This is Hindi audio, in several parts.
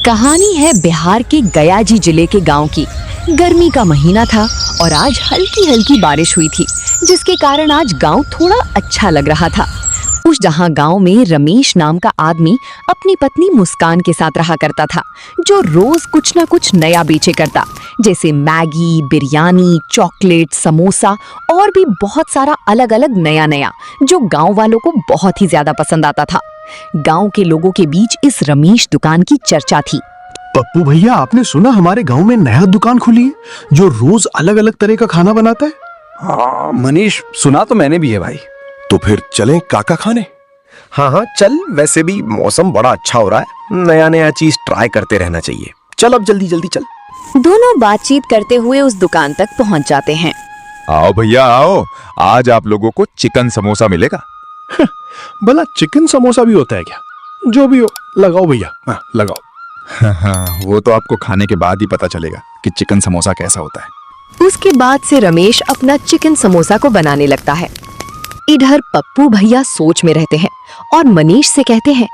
कहानी है बिहार के गयाजी जिले के गांव की। गर्मी का महीना था और आज हल्की हल्की बारिश हुई थी, जिसके कारण आज गांव थोड़ा अच्छा लग रहा था। उस जहां गांव में रमेश नाम का आदमी अपनी पत्नी मुस्कान के साथ रहा करता था, जो रोज कुछ ना कुछ नया बेचे करता, जैसे मैगी, बिरयानी, चॉकलेट, समोसा और भी बहुत सारा अलग अलग नया नया, जो गांव वालों को बहुत ही ज्यादा पसंद आता था। गांव के लोगों के बीच इस रमेश दुकान की चर्चा थी। पप्पू भैया, आपने सुना हमारे गांव में नया दुकान खुली है जो रोज अलग अलग तरह का खाना बनाता है? हाँ मनीष, सुना तो मैंने भी है भाई। तो फिर चलें काका खाने? हाँ चल, वैसे भी मौसम बड़ा अच्छा हो रहा है, नया नया चीज ट्राई करते रहना चाहिए। चल अब जल्दी जल्दी चल। दोनों बातचीत करते हुए उस दुकान तक पहुंच जाते हैं। आओ भैया आओ, आज आप लोगों को चिकन समोसा मिलेगा। भला चिकन समोसा भी होता है क्या? जो भी हो, लगाओ भैया, हाँ लगाओ। हाँ, वो तो आपको खाने के बाद ही पता चलेगा कि चिकन समोसा कैसा होता है। उसके बाद से रमेश अपना चिकन समोसा को बनाने लगता है। इधर पप्पू भैया सोच में रहते हैं और मनीष से कहते हैं,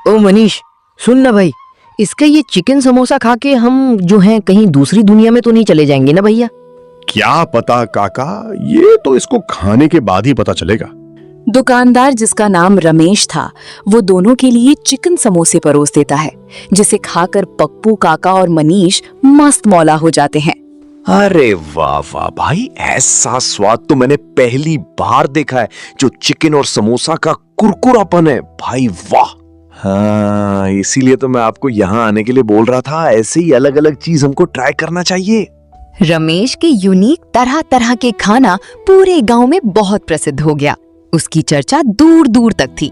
ओ मनीष, सुन ना भाई, इसका ये चिकन समोसा खा के हम जो हैं कहीं दूसरी दुनिया में तो नहीं चले जाएंगे ना भैया? क्या पता काका, ये तो इसको खाने के बाद ही पता चलेगा। दुकानदार, जिसका नाम रमेश था, वो दोनों के लिए चिकन समोसे परोस देता है, जिसे खाकर पप्पू काका और मनीष मस्त मौला हो जाते हैं। अरे वाह वाह भाई, ऐसा स्वाद तो मैंने पहली बार देखा है, जो चिकन और समोसा का कुरकुरापन है भाई, वाह। हाँ, इसीलिए तो मैं आपको यहाँ आने के लिए बोल रहा था, ऐसे ही अलग अलग चीज हमको ट्राई करना चाहिए। रमेश के यूनिक तरह तरह के खाना पूरे गांव में बहुत प्रसिद्ध हो गया। उसकी चर्चा दूर दूर तक थी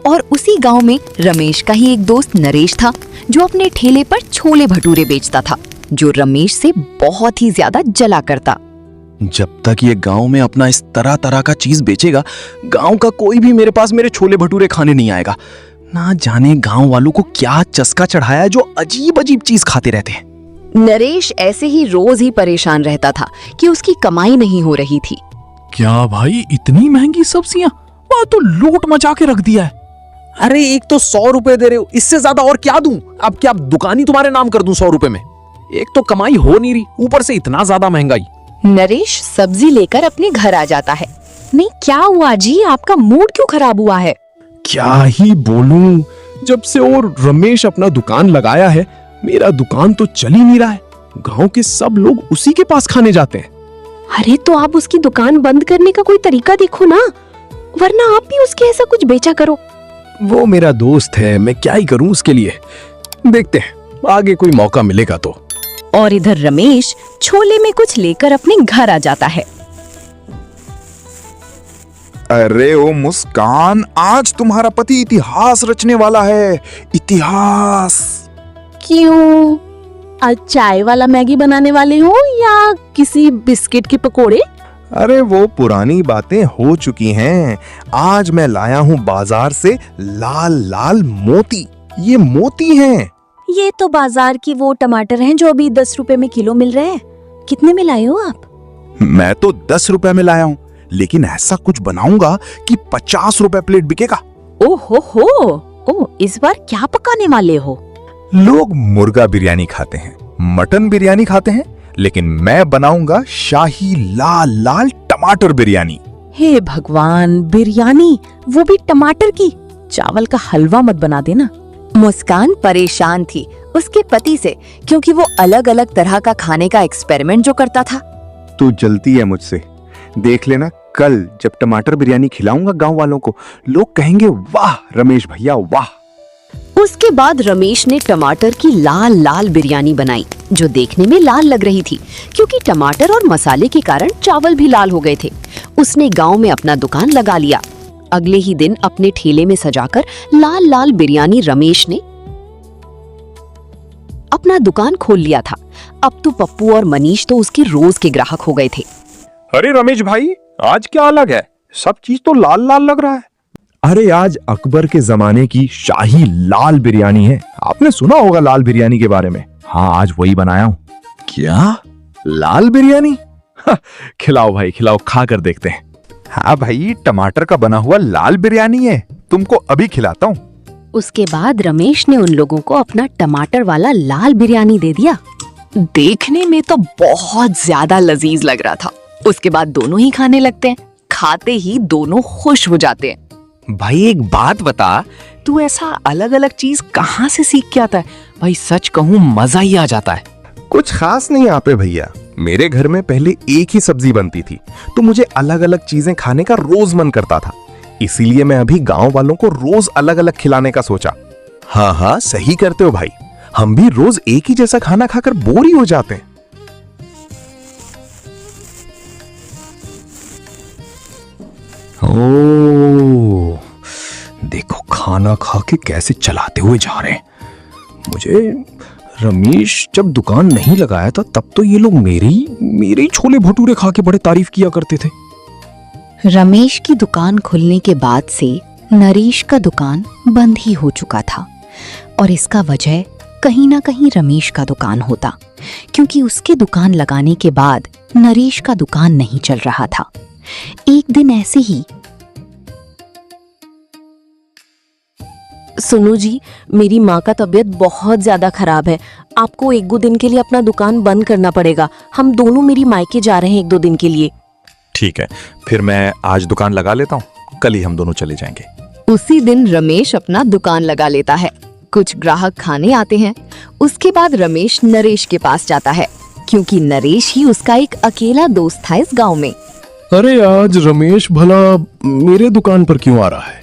और उसी गांव में रमेश का ही एक दोस्त नरेश था, जो अपने ठेले पर छोले भटूरे बेचता था, जो रमेश से बहुत ही ज्यादा जला करता। जब तक ये गांव में अपना इस तरह तरह का चीज बेचेगा, गांव का कोई भी मेरे पास मेरे छोले भटूरे खाने नहीं आएगा। ना जाने गांव वालों को क्या चस्का चढ़ाया है, जो अजीब अजीब चीज खाते रहते हैं। नरेश ऐसे ही रोज ही परेशान रहता था कि उसकी कमाई नहीं हो रही थी। क्या भाई, इतनी महंगी सब्जियां? वह तो लूट मचा के रख दिया है। अरे एक तो 100 रुपए दे रहे हो, इससे ज्यादा और क्या दूं? अब क्या दुकान ही तुम्हारे नाम कर दूं 100 रुपए में? एक तो कमाई हो नहीं रही, ऊपर से इतना ज्यादा महंगाई। नरेश सब्जी लेकर अपने घर आ जाता है। नहीं, क्या हुआ जी, आपका मूड क्यों खराब हुआ है? क्या ही बोलूं, जब से और रमेश अपना दुकान लगाया है, मेरा दुकान तो चल ही नहीं रहा है। गांव के सब लोग उसी के पास खाने जाते हैं। अरे तो आप उसकी दुकान बंद करने का कोई तरीका देखो ना, वरना आप भी उसके ऐसा कुछ बेचा करो। वो मेरा दोस्त है, मैं क्या ही करूं उसके लिए। देखते हैं आगे कोई मौका मिलेगा तो। और इधर रमेश छोले में कुछ लेकर अपने घर आ जाता है। अरे ओ मुस्कान, आज तुम्हारा पति इतिहास रचने वाला है। इतिहास। क्यों? आज चाय वाला मैगी बनाने वाले हो या किसी बिस्किट के पकोड़े? अरे वो पुरानी बातें हो चुकी हैं। आज मैं लाया हूँ बाजार से लाल लाल मोती। ये मोती हैं। ये तो बाजार की वो टमाटर हैं जो अभी 10 रुपए में किलो मिल रहे हैं। कितने में लाए हो आप? मैं तो 10 रुपए में लाया हूँ, लेकिन ऐसा कुछ बनाऊंगा कि 50 रुपए प्लेट बिकेगा। ओ, इस बार क्या पकाने वाले हो? लोग मुर्गा बिरयानी खाते हैं, मटन बिरयानी खाते हैं, लेकिन मैं बनाऊंगा शाही लाल लाल टमाटर बिरयानी। हे भगवान, बिरयानी, वो भी टमाटर की। चावल का हलवा मत बना देना। मुस्कान परेशान थी उसके पति से, क्योंकि वो अलग अलग तरह का खाने का एक्सपेरिमेंट जो करता था। तू जलती है मुझसे, देख लेना कल जब टमाटर बिरयानी खिलाऊंगा गांव वालों को, लोग कहेंगे वाह रमेश भैया वाह। उसके बाद रमेश ने टमाटर की लाल लाल बिरयानी बनाई, जो देखने में लाल लग रही थी, क्योंकि टमाटर और मसाले के कारण चावल भी लाल हो गए थे। उसने गांव में अपना दुकान लगा लिया। अगले ही दिन अपने ठेले में सजाकर लाल लाल बिरयानी रमेश ने अपना दुकान खोल लिया था। अब तो पप्पू और मनीष तो उसके रोज के ग्राहक हो गए थे। अरे रमेश भाई, आज क्या अलग है? सब चीज तो लाल लाल लग रहा है। अरे आज अकबर के जमाने की शाही लाल बिरयानी है। आपने सुना होगा लाल बिरयानी के बारे में। हाँ, आज वही बनाया हूँ। क्या? लाल बिरयानी? खिलाओ भाई खिलाओ, खा कर देखते हैं। हाँ भाई, टमाटर का बना हुआ लाल बिरयानी है, तुमको अभी खिलाता हूँ। उसके बाद रमेश ने उन लोगों को अपना टमाटर वाला लाल बिरयानी दे दिया। देखने में तो बहुत ज्यादा लजीज लग रहा था। उसके बाद दोनों ही खाने लगते हैं। खाते ही दोनों खुश हो जाते हैं। भाई एक बात बता, तू ऐसा अलग अलग चीज कहाँ से सीख के आता है? भाई सच कहूँ मजा ही आ जाता है। कुछ खास नहीं आपे भैया, मेरे घर में पहले एक ही सब्जी बनती थी, तो मुझे अलग अलग चीजें खाने का रोज मन करता था। इसीलिए मैं अभी गांव वालों को रोज अलग अलग खिलाने का सोचा। हाँ हाँ सही करते हो भाई, हम भी रोज एक ही जैसा खाना खाकर बोर ही हो जाते हैं। ओ, देखो खाना खा के कैसे चलाते हुए जा रहे हैं। मुझे रमेश जब दुकान नहीं लगाया था तब तो ये लोग मेरे ही छोले भटूरे खा के बड़े तारीफ किया करते थे। रमेश की दुकान खुलने के बाद से नरेश का दुकान बंद ही हो चुका था और इसका वजह कहीं ना कहीं रमेश का दुकान होता, क्योंकि उसके दुकान लगाने के बाद नरेश का दुकान नहीं चल रहा था। एक दिन ऐसे ही सुनो जी, मेरी माँ का तबीयत बहुत ज्यादा खराब है। आपको 1-2 दिन के लिए अपना दुकान बंद करना पड़ेगा। हम दोनों मेरी मायके जा रहे हैं 1-2 दिन के लिए। ठीक है, फिर मैं आज दुकान लगा लेता हूँ, कल ही हम दोनों चले जाएंगे। उसी दिन रमेश अपना दुकान लगा लेता है। कुछ ग्राहक खाने आते हैं। उसके बाद रमेश नरेश के पास जाता है, क्योंकि नरेश ही उसका एक अकेला दोस्त था इस गांव में। अरे आज रमेश भला मेरे दुकान पर क्यों आ रहा है?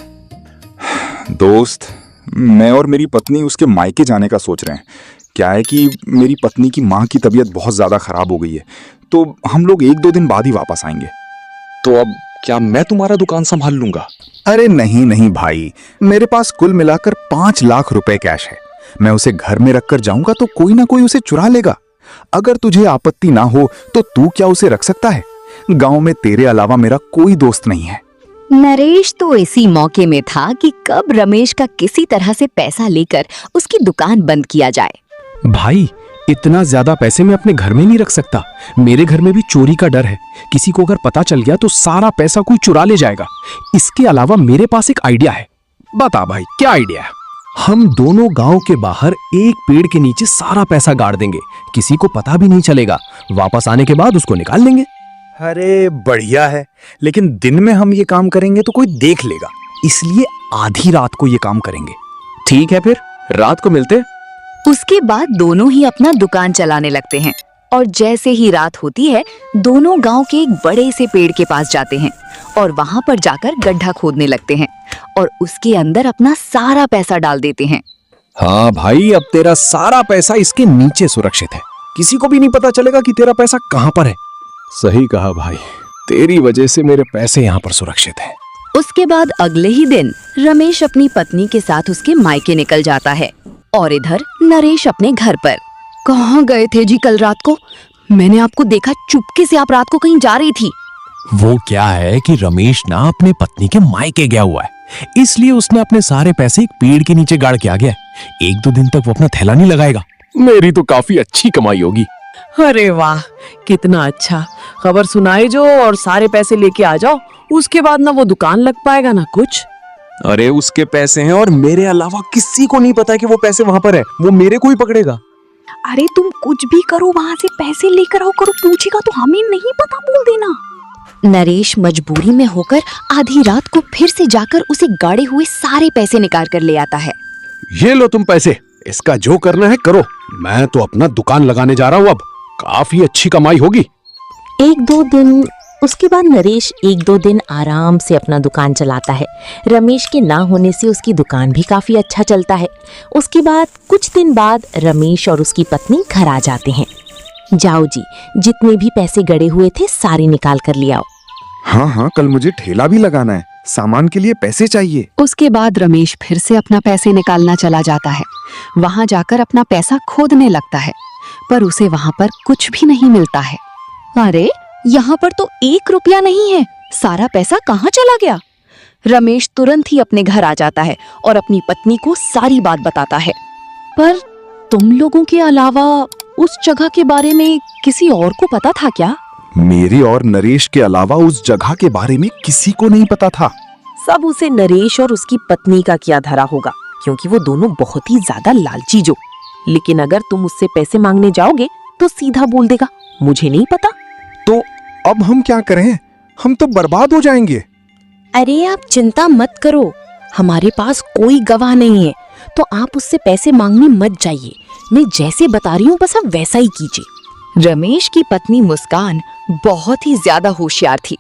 दोस्त, मैं और मेरी पत्नी उसके मायके जाने का सोच रहे हैं। क्या है कि मेरी पत्नी की माँ की तबीयत बहुत ज़्यादा ख़राब हो गई है, तो हम लोग 1-2 दिन बाद ही वापस आएंगे। तो अब क्या मैं तुम्हारा दुकान संभाल लूंगा? अरे नहीं नहीं भाई, मेरे पास कुल मिलाकर 5 लाख रुपए कैश है। मैं उसे घर में रखकर जाऊंगा तो कोई ना कोई उसे चुरा लेगा। अगर तुझे आपत्ति ना हो तो तू क्या उसे रख सकता है? गांव में तेरे अलावा मेरा कोई दोस्त नहीं है। नरेश तो इसी मौके में था कि कब रमेश का किसी तरह से पैसा लेकर उसकी दुकान बंद किया जाए। भाई इतना ज्यादा पैसे मैं अपने घर में नहीं रख सकता। मेरे घर में भी चोरी का डर है। किसी को अगर पता चल गया तो सारा पैसा कोई चुरा ले जाएगा। इसके अलावा मेरे पास एक आइडिया है। बता भाई क्या आइडिया है? हम दोनों गांव के बाहर एक पेड़ के नीचे सारा पैसा गाड़ देंगे, किसी को पता भी नहीं चलेगा। वापस आने के बाद उसको निकाल लेंगे। अरे बढ़िया है, लेकिन दिन में हम ये काम करेंगे तो कोई देख लेगा, इसलिए आधी रात को ये काम करेंगे। ठीक है, फिर रात को मिलते। उसके बाद दोनों ही अपना दुकान चलाने लगते हैं और जैसे ही रात होती है दोनों गांव के एक बड़े से पेड़ के पास जाते हैं और वहां पर जाकर गड्ढा खोदने लगते हैं और उसके अंदर अपना सारा पैसा डाल देते हैं। हाँ भाई, अब तेरा सारा पैसा इसके नीचे सुरक्षित है। किसी को भी नहीं पता चलेगा कि तेरा पैसा कहाँ पर है। सही कहा भाई, तेरी वजह से मेरे पैसे यहाँ पर सुरक्षित हैं। उसके बाद अगले ही दिन रमेश अपनी पत्नी के साथ उसके मायके निकल जाता है और इधर नरेश अपने घर पर। कहाँ गए थे जी कल रात को? मैंने आपको देखा, चुपके से आप रात को कहीं जा रही थी। वो क्या है कि रमेश ना अपने पत्नी के मायके गया हुआ है, इसलिए उसने अपने सारे पैसे एक पेड़ के नीचे गाड़ के आ गया। 1-2 दिन तक वो अपना थैला नहीं लगाएगा। मेरी तो काफी अच्छी कमाई होगी। अरे वाह, कितना अच्छा। खबर सुनाई जो और सारे पैसे लेके आ जाओ, उसके बाद ना वो दुकान लग पाएगा ना कुछ। अरे उसके पैसे हैं और मेरे अलावा किसी को नहीं पता कि वो पैसे वहां पर है। वो मेरे को ही पकड़ेगा। अरे तुम कुछ भी करो, वहाँ से पैसे लेकर आओ। करो, पूछेगा तो हमें नहीं पता बोल देना। नरेश मजबूरी में होकर आधी रात को फिर से जाकर उसे गाड़े हुए सारे पैसे निकाल कर ले आता है। ये लो तुम पैसे, इसका जो करना है करो। मैं तो अपना दुकान लगाने जा रहा हूँ, अब काफी अच्छी कमाई होगी। 1-2 दिन उसके बाद नरेश 1-2 दिन आराम से अपना दुकान चलाता है। रमेश के ना होने से उसकी दुकान भी काफी अच्छा चलता है। उसके बाद कुछ दिन बाद रमेश और उसकी पत्नी घर आ जाते हैं। जाओ जी, जितने भी पैसे गड़े हुए थे सारे निकाल कर ले आओ। हाँ हाँ, कल मुझे ठेला भी लगाना है, सामान के लिए पैसे चाहिए। उसके बाद रमेश फिर से अपना पैसे निकालना चला जाता है। वहां जाकर अपना पैसा खोदने लगता है, पर उसे वहां पर कुछ भी नहीं मिलता है। अरे यहाँ पर तो 1 रुपया नहीं है, सारा पैसा कहाँ चला गया? रमेश तुरंत ही अपने घर आ जाता है और अपनी पत्नी को सारी बात बताता है। पर तुम लोगों के अलावा उस जगह के बारे में किसी और को पता था क्या? मेरी और नरेश के अलावा उस जगह के बारे में किसी को नहीं पता था। सब उसे नरेश और उसकी पत्नी का किया धरा होगा। क्योंकि वो दोनों बहुत ही ज्यादा लालची जो। लेकिन अगर तुम उससे पैसे मांगने जाओगे तो सीधा बोल देगा मुझे नहीं पता। तो अब हम क्या करें? हम तो बर्बाद हो जाएंगे। अरे आप चिंता मत करो, हमारे पास कोई गवाह नहीं है, तो आप उससे पैसे मांगने मत जाइए। मैं जैसे बता रही हूँ बस आप वैसा ही कीजिए। रमेश की पत्नी मुस्कान बहुत ही ज्यादा होशियार थी।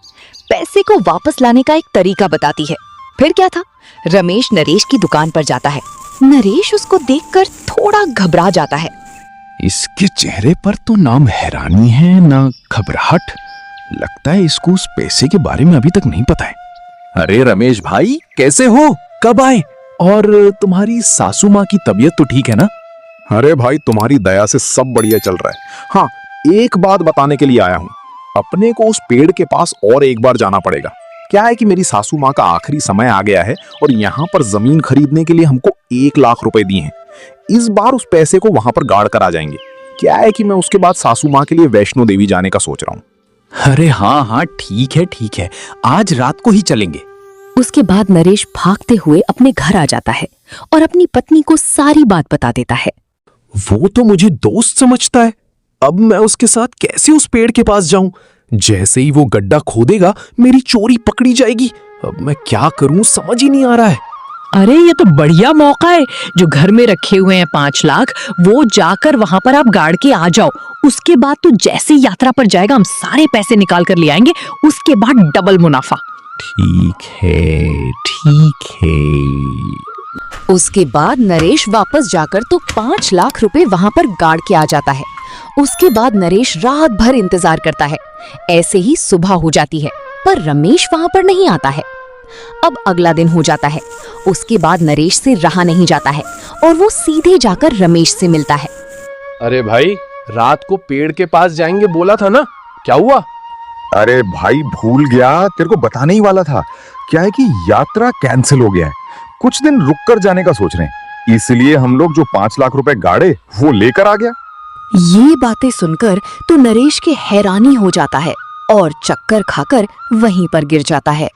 पैसे को वापस लाने का एक तरीका बताती है। फिर क्या था, रमेश नरेश की दुकान पर जाता है। नरेश उसको देखकर थोड़ा घबरा जाता है। इसके चेहरे पर तो ना हैरानी है ना घबराहट। लगता है इसको उस पैसे के बारे में अभी तक नहीं पता है। अरे रमेश भाई, कैसे हो? कब आए? और तुम्हारी सासू माँ की तबीयत तो ठीक है ना? अरे भाई, तुम्हारी दया से सब बढ़िया चल रहा है। हाँ, एक बात बताने के लिए आया हूँ। अपने को उस पेड़ के पास और एक बार जाना पड़ेगा। क्या है कि मेरी सासू माँ का आखिरी समय आ गया है और यहाँ पर जमीन खरीदने के लिए हमको 1 लाख रुपए दिए हैं। इस बार उस पैसे को वहां पर गाड़ कर आ जाएंगे। क्या है कि मैं उसके बाद सासू माँ के लिए वैष्णो देवी जाने का सोच रहा हूँ। अरे हाँ, ठीक है, आज रात को ही चलेंगे। उसके बाद नरेश भागते हुए अपने घर आ जाता है और अपनी पत्नी को सारी बात बता देता है। वो तो मुझे दोस्त समझता है। अब मैं उसके साथ कैसे उस पेड़ के पास जाऊं? जैसे ही वो गड्ढा खोदेगा मेरी चोरी पकड़ी जाएगी। अब मैं क्या करूं समझ ही नहीं आ रहा है। अरे ये तो बढ़िया मौका है, जो घर में रखे हुए हैं 5 लाख वो जाकर वहां पर आप गाड़ के आ जाओ। उसके बाद तो जैसे ही यात्रा पर जाएगा हम सारे पैसे निकाल कर ले आएंगे, उसके बाद डबल मुनाफा। ठीक है। उसके बाद नरेश वापस जाकर तो 5 लाख रुपए वहां पर गाड़ के आ जाता है। उसके बाद नरेश रात भर इंतजार करता है। ऐसे ही सुबह हो जाती है पर रमेश वहां पर नहीं आता है। अब अगला दिन हो जाता है। उसके बाद नरेश से रहा नहीं जाता है और वो सीधे जाकर रमेश से मिलता है। अरे भाई, रात को पेड़ के पास जाएंगे बोला था ना, क्या हुआ? अरे भाई, भूल गया, तेरे को बताने ही वाला था। क्या है कि यात्रा कैंसिल हो गया है। कुछ दिन रुक कर जाने का सोच रहे हैं, इसलिए हम लोग जो 5 लाख रुपए गाड़े वो लेकर आ गया। ये बातें सुनकर तो नरेश के हैरानी हो जाता है और चक्कर खाकर वहीं पर गिर जाता है।